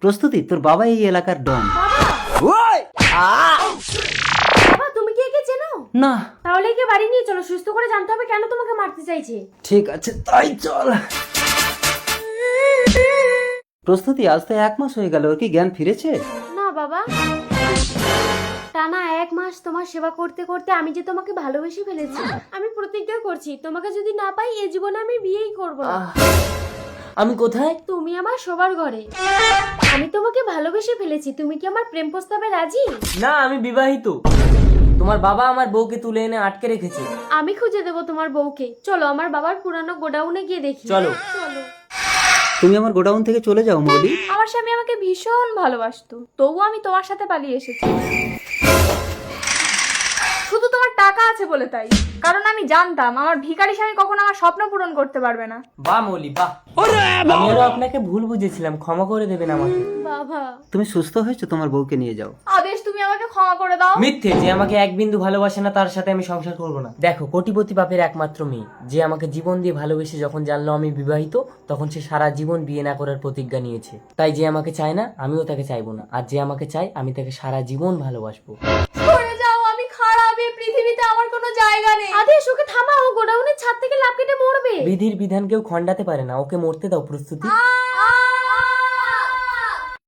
প্রস্তুতি, তোর বাবা এই এলাকার ডন। বাবা তুমি কি একে চেনো? না। তাহলে একে বাড়ি নিয়ে চলো, সুস্থ করে জানতে হবে কেন তোমাকে মারতে চাইছে। ঠিক আছে, তাই চল। প্রস্তুতি, আজ তো 1 মাস হয়ে গেল, ওর কি জ্ঞান ফিরেছে? না বাবা, টানা 1 মাস তোমার সেবা করতে করতে আমি যে তোমাকে ভালোবেসে ফেলেছি। আমি প্রতিজ্ঞা করছি তোমাকে যদি না পাই এই জীবনে আমি বিয়েই করব না। আমি কোথায়? তুমি আমার শোবার ঘরে। আমি তোমাকে ভালোবেসে ফেলেছি, তুমি কি আমার প্রেম প্রস্তাবে রাজি? না, আমি বিবাহিত। তোমার বাবা আমার বউকে তুলে এনে আটকে রেখেছে। আমি খুঁজে দেবো তোমার বউকে। চলো আমার বাবার পুরানো গোডাউনে গিয়ে দেখি। চলো। চলো। তুমি আমার গোডাউন থেকে চলে যাও মৌলি। আমার স্বামী আমাকে ভীষণ ভালোবাসতো, তবুও আমি তোমার সাথে পালিয়ে এসেছি। শুধু তোমার টাকা আছে বলে তাই, কারণ আমি জানতাম আমার ভিখারি স্বামী কখনো আমার স্বপ্ন পূরণ করতে পারবে না। বাহ মৌলি বাহ, আমিও আপনাকে ভুল বুঝেছিলাম, ক্ষমা করে দেবেন আমাকে। বাবা তুমি সুস্থ হয়েছো, তোমার বউকে নিয়ে যাও। আদেশ, তুমি আমাকে ক্ষমা করে দাও। মিথ্যে, যে আমাকে এক বিন্দু ভালোবাসে না তার সাথে আমি সংসার করব না। দেখো, কোটিপতি বাপের একমাত্র মেয়ে, যে আমাকে জীবন দিয়ে ভালোবেসে যখন জানলো আমি বিবাহিত, তখন সে সারা জীবন বিয়ে না করার প্রতিজ্ঞা নিয়েছে। তাই যে আমাকে চায় না আমিও তাকে চাইবো না, আর যে আমাকে চায় আমি তাকে সারা জীবন ভালোবাসবো। সরে যাও, আমি খারাপ, এই পৃথিবীতে আমার কোনো জায়গা নেই। আদেশ, ওকে থামাও, গোডাউনের ছাদ থেকে লাফ কেটে মরবে। বিধির বিধান কেউ খণ্ডাতে পারে না, ওকে মরতে দাও প্রস্তুতি।